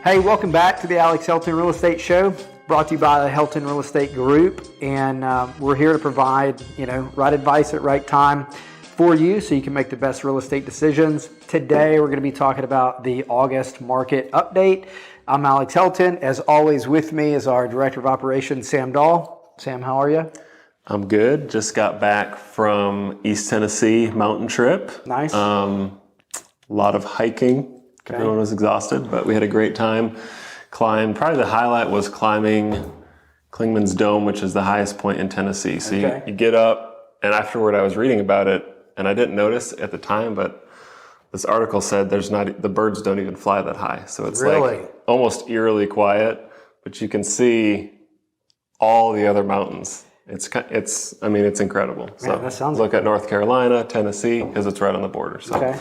Hey, welcome back to the Alex Helton Real Estate Show, brought to you by the Helton Real Estate Group. And we're here to provide, right advice at right time for you so you can make the best real estate decisions. Today, we're going to be talking about the August market update. I'm Alex Helton. As always, with me is our Director of Operations, Sam Dahl. Sam, how are you? I'm good. Just got back from East Tennessee mountain trip. Nice. A lot of hiking. Okay. Everyone was exhausted, but we had a great time. Probably the highlight was climbing Clingman's Dome, which is the highest point in Tennessee. So you get up, and afterward I was reading about it, and I didn't notice at the time, but this article said the birds don't even fly that high. So it's like almost eerily quiet, but you can see all the other mountains. It's incredible. Man, so that sounds look at North Carolina, Tennessee, because it's right on the border. So. Okay.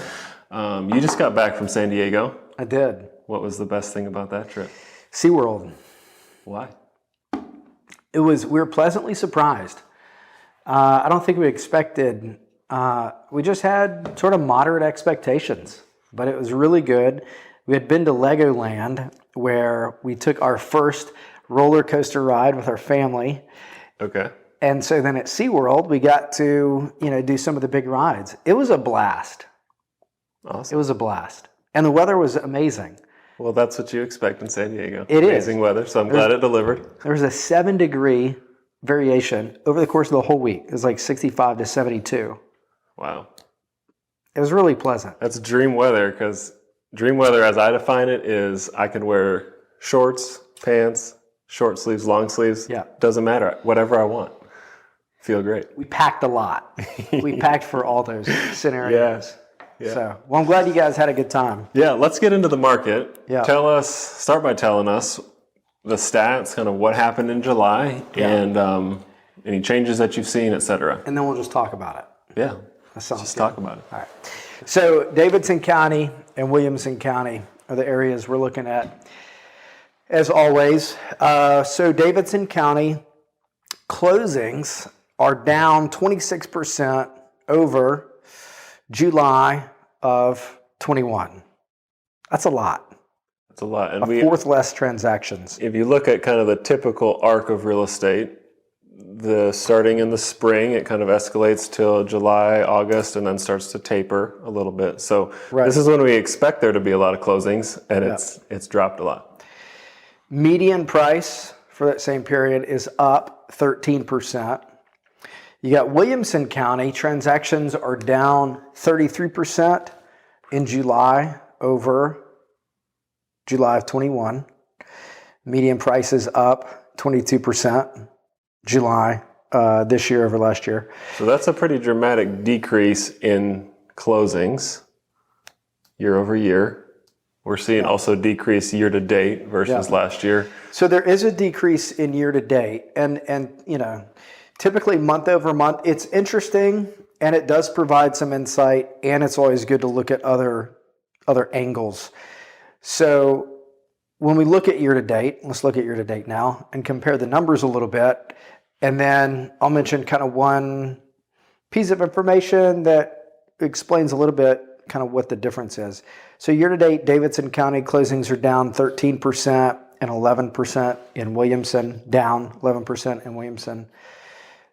You just got back from San Diego. I did. What was the best thing about that trip? SeaWorld. Why? We were pleasantly surprised. I don't think we expected, we just had sort of moderate expectations, but it was really good. We had been to Legoland where we took our first roller coaster ride with our family. Okay. And so then at SeaWorld, we got to, do some of the big rides. It was a blast. Awesome. It was a blast. And the weather was amazing. Well, that's what you expect in San Diego. It is. Amazing weather, so I'm glad it delivered. There was a 7-degree variation over the course of the whole week. It was like 65 to 72. Wow. It was really pleasant. That's dream weather, because dream weather, as I define it, is I can wear shorts, pants, short sleeves, long sleeves. Yeah. Doesn't matter. Whatever I want. Feel great. We packed a lot. We packed for all those scenarios. Yeah. So, I'm glad you guys had a good time. Yeah, let's get into the market. Yeah. Start by telling us the stats, kind of what happened in July, and any changes that you've seen, et cetera. And then we'll just talk about it. Yeah, that sounds just good. talk about it. All right. So, Davidson County and Williamson County are the areas we're looking at, as always. So, Davidson County closings are down 26% over July of 21. That's a lot. That's a lot. And a fourth less transactions. If you look at kind of the typical arc of real estate, starting in the spring, it kind of escalates till July, August, and then starts to taper a little bit. So This is when we expect there to be a lot of closings, and it's dropped a lot. Median price for that same period is up 13%. You got Williamson County, transactions are down 33% in July over July of 21. Median price is up 22% July this year over last year. So that's a pretty dramatic decrease in closings year over year. We're seeing also decrease year to date versus last year. So there is a decrease in year to date, and typically month over month. It's interesting, and it does provide some insight, and it's always good to look at other angles. So when we look at year to date, let's look at year to date now and compare the numbers a little bit, and then I'll mention kind of one piece of information that explains a little bit kind of what the difference is. So year to date, Davidson County closings are down 13% and 11% in Williamson, down 11% in Williamson.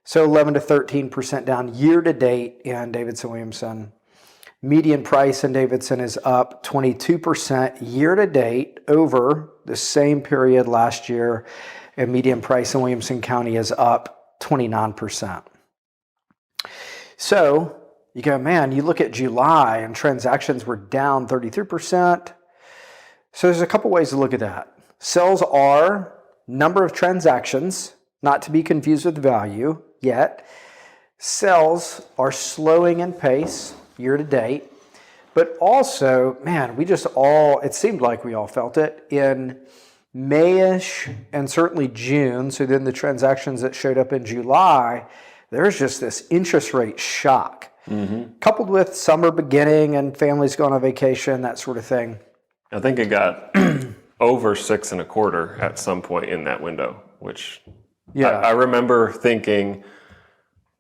So 11 to 13% down year to date in Davidson, Williamson. Median price in Davidson is up 22% year to date over the same period last year. And median price in Williamson County is up 29%. So you go, man, you look at July and transactions were down 33%. So there's a couple ways to look at that. Sales are number of transactions, not to be confused with value yet. Sales are slowing in pace year to date, but also, man, it seemed like we all felt it in May-ish and certainly June. So then the transactions that showed up in July, there's just this interest rate shock, coupled with summer beginning and families going on vacation, that sort of thing. I think it got over 6.25 at some point in that window, which I remember thinking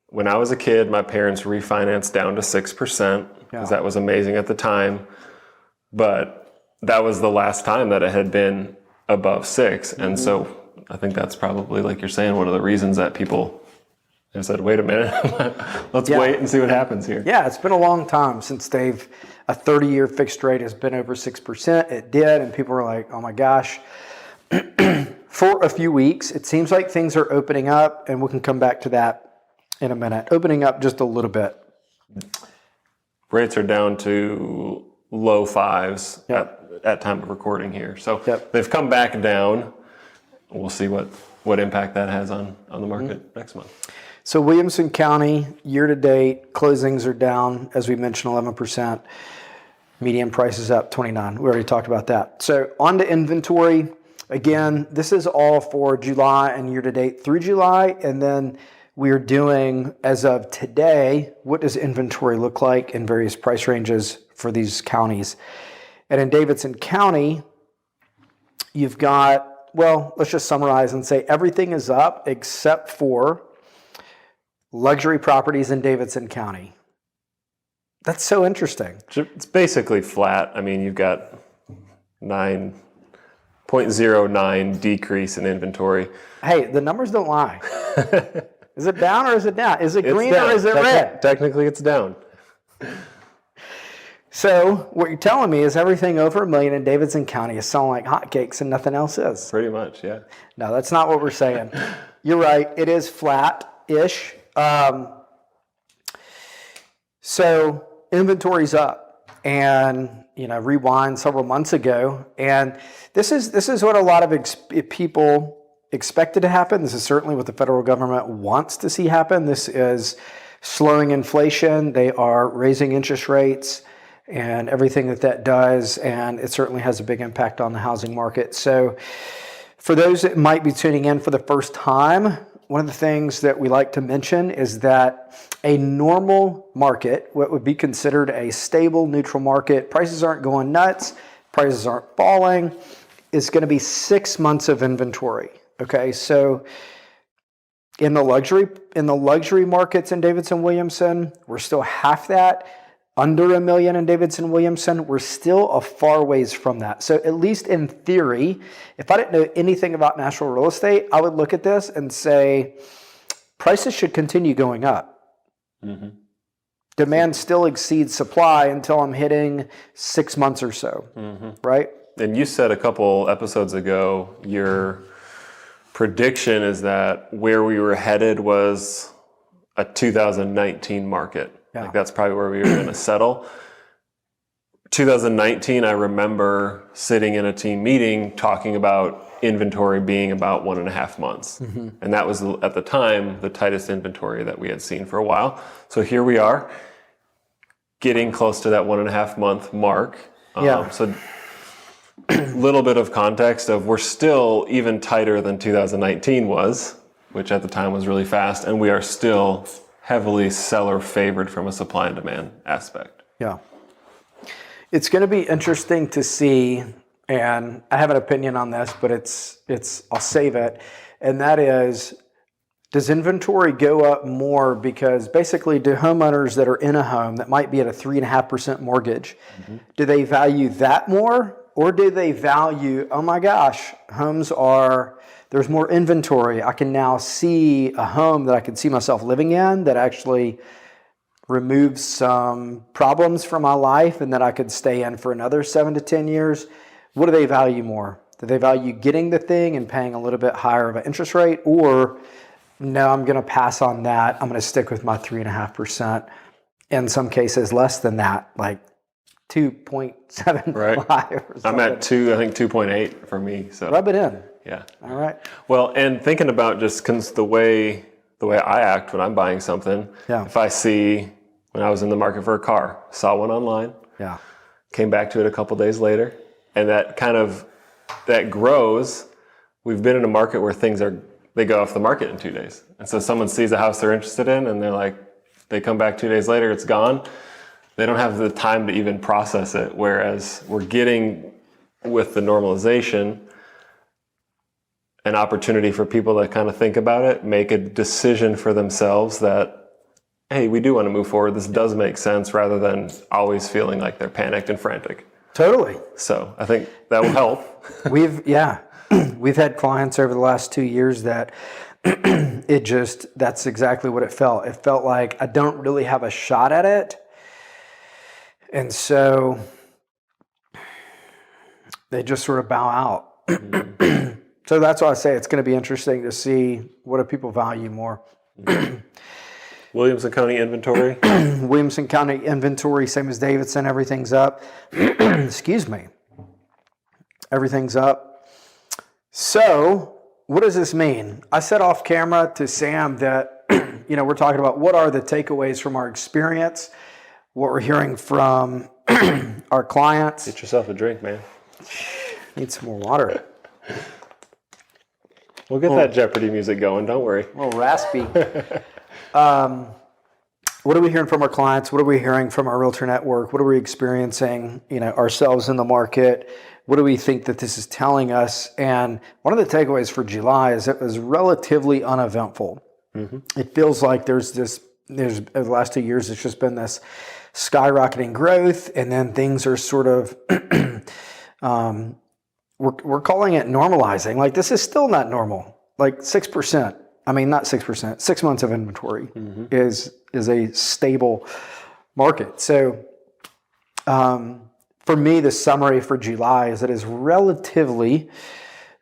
when I was a kid, my parents refinanced down to 6% because that was amazing at the time. But that was the last time that it had been above 6. And so I think that's probably, like you're saying, one of the reasons that people have said, wait a minute, let's wait and see what happens here. Yeah, it's been a long time since a 30-year fixed rate has been over 6%. It did, and people were like, oh my gosh. For a few weeks, it seems like things are opening up, and we can come back to that in a minute. Opening up just a little bit. Rates are down to low 5s at time of recording here. So they've come back down. We'll see what impact that has on the market next month. So Williamson County, year-to-date, closings are down, as we mentioned, 11%. Median price is up 29. We already talked about that. So on to inventory. Again, this is all for July and year-to-date through July. And then we're doing, as of today, what does inventory look like in various price ranges for these counties. And in Davidson County, you've got, well, let's just summarize and say everything is up except for luxury properties in Davidson County. That's so interesting. It's basically flat. I mean, you've got 9.09 decrease in inventory. Hey, the numbers don't lie. Is it down or is it down? Is it green or is it red? Technically, it's down. So what you're telling me is everything over $1 million in Davidson County is selling like hotcakes and nothing else is. Pretty much, yeah. No, that's not what we're saying. You're right. It is flat-ish. So inventory's up, and rewind several months ago, and this is what a lot of people expected to happen. This is certainly what the federal government wants to see happen. This is slowing inflation. They are raising interest rates and everything that does, and it certainly has a big impact on the housing market. So for those that might be tuning in for the first time, one of the things that we like to mention is that a normal market, what would be considered a stable, neutral market, prices aren't going nuts, prices aren't falling, is going to be 6 months of inventory. Okay, so in the luxury markets in Davidson Williamson, we're still half that. Under $1 million in Davidson Williamson, we're still a far ways from that. So at least in theory, if I didn't know anything about Nashville real estate, I would look at this and say, prices should continue going up. Mm-hmm. Demand still exceeds supply until I'm hitting 6 months or so, right? And you said a couple episodes ago, your prediction is that where we were headed was a 2019 market. Yeah. Like that's probably where we were going to settle. 2019, I remember sitting in a team meeting talking about inventory being about 1.5 months. Mm-hmm. And that was, at the time, the tightest inventory that we had seen for a while. So here we are, getting close to that 1.5 month mark. So a little bit of context of we're still even tighter than 2019 was, which at the time was really fast, and we are still heavily seller favored from a supply and demand aspect. Yeah. It's going to be interesting to see, and I have an opinion on this, but I'll save it. And that is, does inventory go up more because basically do homeowners that are in a home that might be at a 3.5% mortgage, do they value that more? Or do they value, oh my gosh, there's more inventory. I can now see a home that I can see myself living in that actually removes some problems from my life and that I could stay in for another 7 to 10 years. What do they value more? Do they value getting the thing and paying a little bit higher of an interest rate? Or no, I'm going to pass on that. I'm going to stick with my 3.5%. In some cases, less than that, like 2.75 right. or something. I'm at 2.8 for me. So rub it in. Yeah. All right. Well, and thinking about just the way I act when I'm buying something, if I see, when I was in the market for a car, saw one online, came back to it a couple days later, and that grows. We've been in a market where they go off the market in 2 days. And so someone sees a house they're interested in, and they come back 2 days later, it's gone. They don't have the time to even process it, whereas we're getting, with the normalization, an opportunity for people to kind of think about it, make a decision for themselves that, hey, we do want to move forward. This does make sense, rather than always feeling like they're panicked and frantic. Totally. So I think that will help. We've had clients over the last 2 years that that's exactly what it felt. It felt like I don't really have a shot at it. And so they just sort of bow out. So that's why I say it's going to be interesting to see what do people value more. Williamson County inventory. Williamson County inventory, same as Davidson, everything's up. Excuse me. Everything's up. So what does this mean? I said off camera to Sam that, we're talking about what are the takeaways from our experience, what we're hearing from our clients. Get yourself a drink, man. Need some more water. We'll get that Jeopardy music going. Don't worry. A little raspy. What are we hearing from our clients? What are we hearing from our realtor network? What are we experiencing, ourselves in the market? What do we think that this is telling us? And one of the takeaways for July is it was relatively uneventful. Mm-hmm. It feels like there's over the last 2 years, it's just been this skyrocketing growth, and then things are sort of, we're calling it normalizing. Like, this is still not normal. Like 6%. I mean, not 6%. 6 months of inventory mm-hmm. is a stable market. So, for me, the summary for July is it is relatively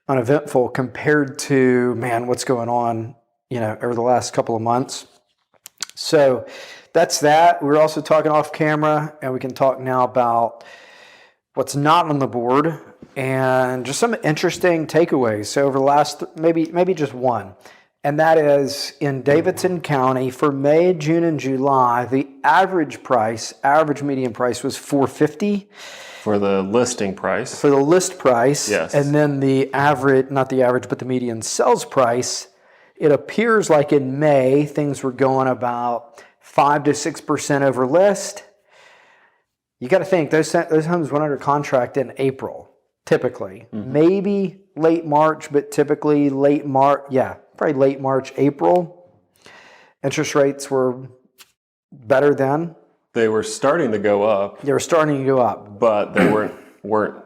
uneventful compared to, what's going on, over the last couple of months. So that's that. We're also talking off camera, and we can talk now about what's not on the board and just some interesting takeaways. So over the last, maybe just one, and that is in Davidson County for May, June, and July, the average median price was $450. For the listing price. For the list price. Yes. And then the average, not the average, but the median sales price, it appears like in May, things were going about 5 to 6% over list. You got to think, those homes went under contract in April, typically. Mm-hmm. Maybe late March, but typically probably late March, April. Interest rates were better then. They were starting to go up. But they weren't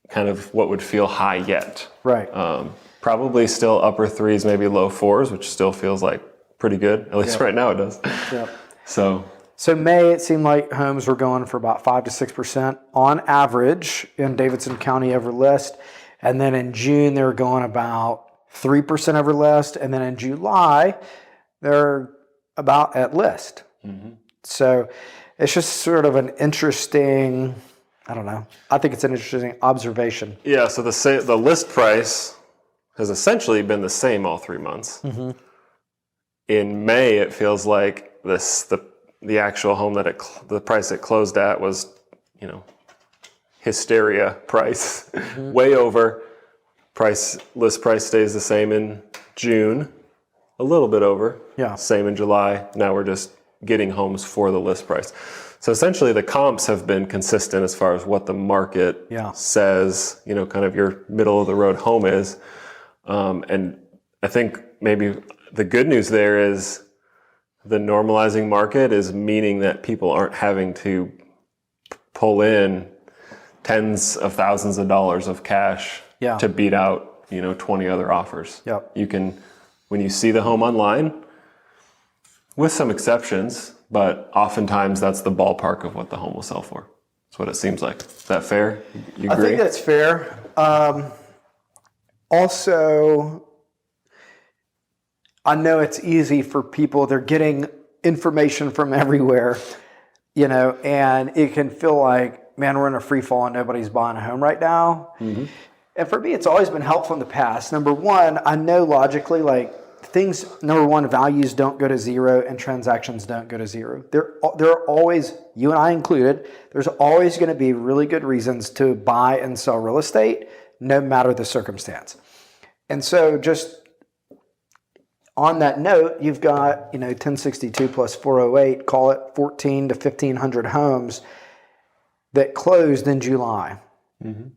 kind of what would feel high yet. Right. Probably still upper threes, maybe low fours, which still feels like pretty good. At least right now it does. Yep. So May, it seemed like homes were going for about 5 to 6% on average in Davidson County over list. And then in June, they were going about 3% over list. And then in July, they're about at list. Mm-hmm. So it's just sort of an interesting, I don't know. I think it's an interesting observation. Yeah, so the list price has essentially been the same all 3 months. Mm-hmm. In May, it feels like the actual home the price it closed at was, hysteria price, mm-hmm. way over. List price stays the same in June, a little bit over. Yeah. Same in July. Now we're just getting homes for the list price. So essentially the comps have been consistent as far as what the market says, kind of your middle of the road home is. And I think maybe the good news there is the normalizing market is meaning that people aren't having to pull in tens of thousands of dollars of cash to beat out, 20 other offers. Yep. You can, when you see the home online, with some exceptions, but oftentimes that's the ballpark of what the home will sell for. That's what it seems like. Is that fair? You agree? I think that's fair. Also, I know it's easy for people. They're getting information from everywhere, and it can feel like, man, we're in a free fall and nobody's buying a home right now. Mm-hmm. And for me, it's always been helpful in the past. Number one, I know logically, values don't go to zero and transactions don't go to zero. There are always, you and I included, there's always going to be really good reasons to buy and sell real estate, no matter the circumstance. And so just on that note, you've got, 1062 plus 408, call it 14 to 1,500 homes that closed in July. Mm-hmm.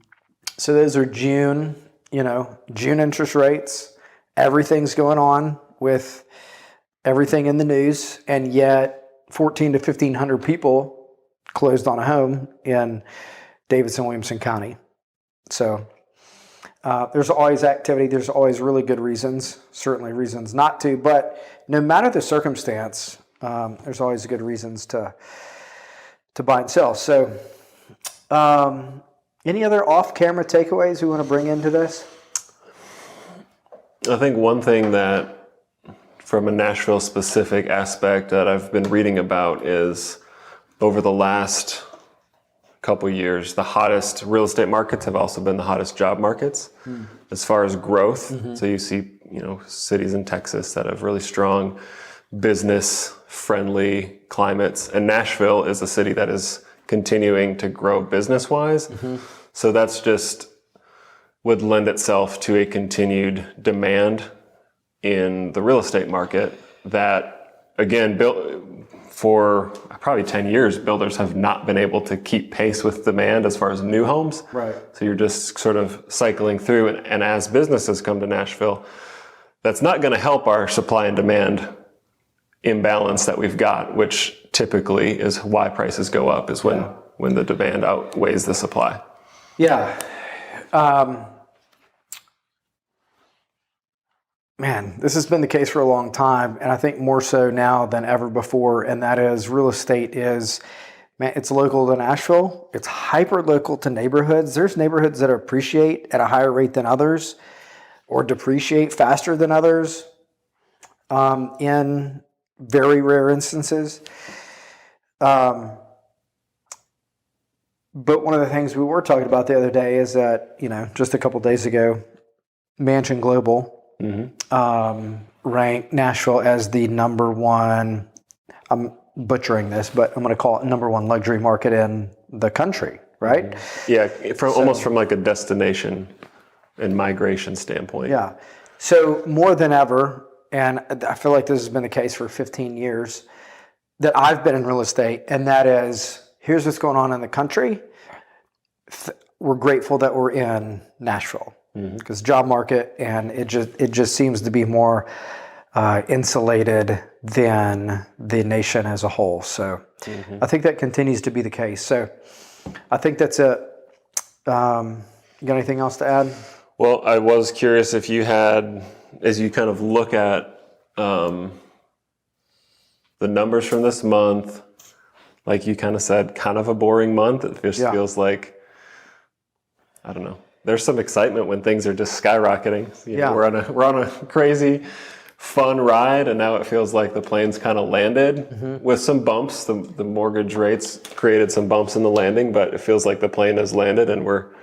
So those are June interest rates. Everything's going on with everything in the news, and yet 14 to 1,500 people closed on a home in Davidson, Williamson County. So there's always activity. There's always really good reasons, certainly reasons not to. But no matter the circumstance, there's always good reasons to buy and sell. So any other off-camera takeaways we want to bring into this? I think one thing that, from a Nashville specific aspect that I've been reading about, is over the last couple years, the hottest real estate markets have also been the hottest job markets as far as growth. So you see, cities in Texas that have really strong business friendly climates, and Nashville is a city that is continuing to grow business wise. So that's just would lend itself to a continued demand in the real estate market that, again, for probably 10 years, builders have not been able to keep pace with demand as far as new homes. Right. So you're just sort of cycling through. And as businesses come to Nashville, that's not going to help our supply and demand imbalance that we've got, which typically is why prices go up, is when the demand outweighs the supply. Yeah. Man, this has been the case for a long time, and I think more so now than ever before, and that is real estate is, man, it's local to Nashville. It's hyper local to neighborhoods. There's neighborhoods that appreciate at a higher rate than others or depreciate faster than others in very rare instances. But one of the things we were talking about the other day is that, just a couple days ago, Mansion Global ranked Nashville as the number one, I'm butchering this, but I'm going to call it number one luxury market in the country, right? Yeah, almost from like a destination and migration standpoint. Yeah. So more than ever, and I feel like this has been the case for 15 years that I've been in real estate, and that is, here's what's going on in the country. We're grateful that we're in Nashville. Because job market, and it just seems to be more insulated than the nation as a whole. So I think that continues to be the case. So I think that's it. You got anything else to add? Well, I was curious if you had, as you kind of look at the numbers from this month, like you kind of said, kind of a boring month. It just feels like, I don't know. There's some excitement when things are just skyrocketing. We're on a crazy, fun ride, and now it feels like the plane's kind of landed with some bumps. The mortgage rates created some bumps in the landing, but it feels like the plane has landed, and we're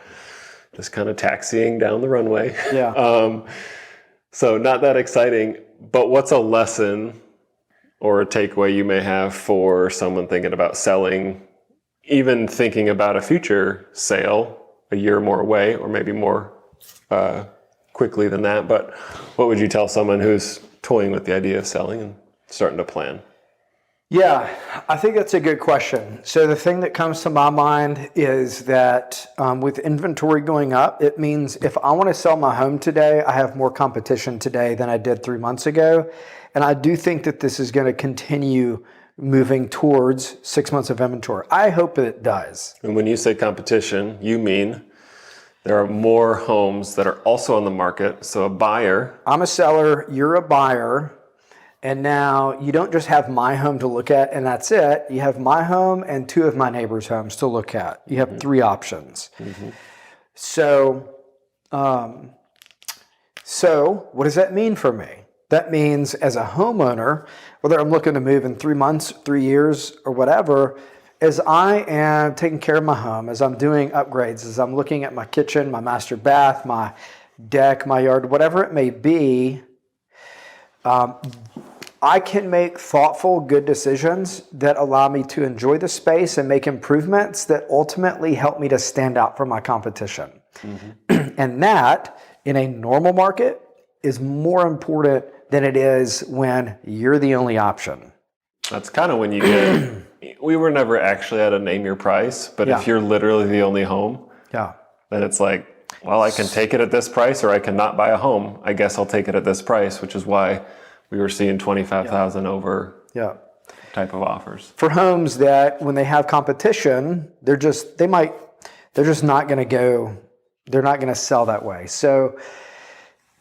just kind of taxiing down the runway. Yeah. So not that exciting. But what's a lesson or a takeaway you may have for someone thinking about selling, even thinking about a future sale a year more away, or maybe more quickly than that? But what would you tell someone who's toying with the idea of selling and starting to plan? Yeah, I think that's a good question. So the thing that comes to my mind is that with inventory going up, it means if I want to sell my home today, I have more competition today than I did 3 months ago. And I do think that this is going to continue moving towards 6 months of inventory. I hope that it does. And when you say competition, you mean there are more homes that are also on the market. So a buyer. I'm a seller, you're a buyer, and now you don't just have my home to look at and that's it. You have my home and 2 of my neighbors' homes to look at. You have 3 options. So what does that mean for me? That means as a homeowner, whether I'm looking to move in 3 months, 3 years, or whatever, as I am taking care of my home, as I'm doing upgrades, as I'm looking at my kitchen, my master bath, my deck, my yard, whatever it may be, I can make thoughtful, good decisions that allow me to enjoy the space and make improvements that ultimately help me to stand out from my competition. And that, in a normal market, is more important than it is when you're the only option. That's kind of when you get, we were never actually at a name your price, but if you're literally the only home, then it's like, well, I can take it at this price or I cannot buy a home. I guess I'll take it at this price, which is why we were seeing 25,000 over type of offers. For homes that when they have competition, they they're just not going to go, they're not going to sell that way. So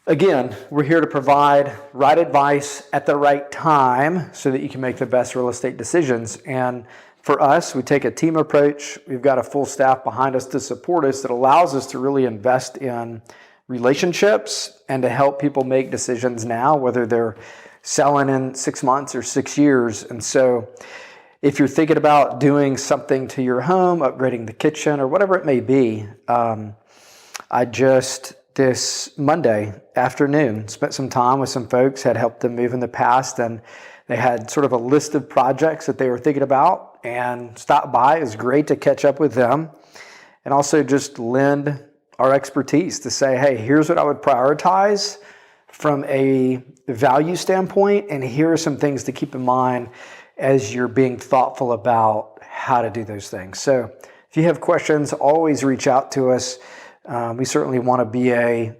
again, we're here to provide right advice at the right time so that you can make the best real estate decisions. And for us, we take a team approach. We've got a full staff behind us to support us that allows us to really invest in relationships and to help people make decisions now, whether they're selling in 6 months or 6 years. And so if you're thinking about doing something to your home, upgrading the kitchen or whatever it may be, I just this Monday afternoon spent some time with some folks, had helped them move in the past, and they had sort of a list of projects that they were thinking about and stopped by. It was great to catch up with them and also just lend our expertise to say, hey, here's what I would prioritize from a value standpoint, and here are some things to keep in mind as you're being thoughtful about how to do those things. So if you have questions, always reach out to us. We certainly want to be a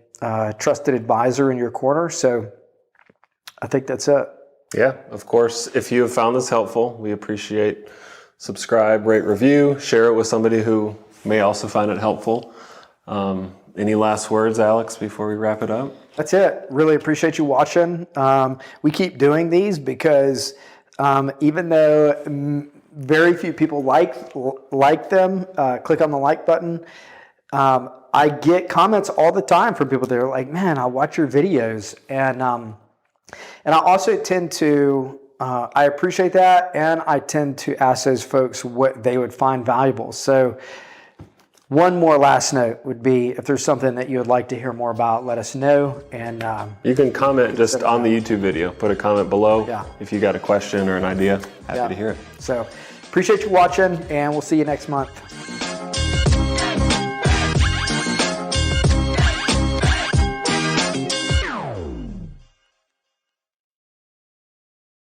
trusted advisor in your corner. So I think that's it. Yeah, of course. If you have found this helpful, we appreciate subscribe, rate, review, share it with somebody who may also find it helpful. Any last words, Alex, before we wrap it up? That's it. Really appreciate you watching. We keep doing these because even though very few people like them, click on the like button. I get comments all the time from people that are like, man, I watch your videos. And I also tend to, I appreciate that. And I tend to ask those folks what they would find valuable. So one more last note would be, if there's something that you would like to hear more about, let us know. And you can comment just on the YouTube video. Put a comment below. Yeah. If you got a question or an idea. Happy to hear it. So appreciate you watching, and we'll see you next month.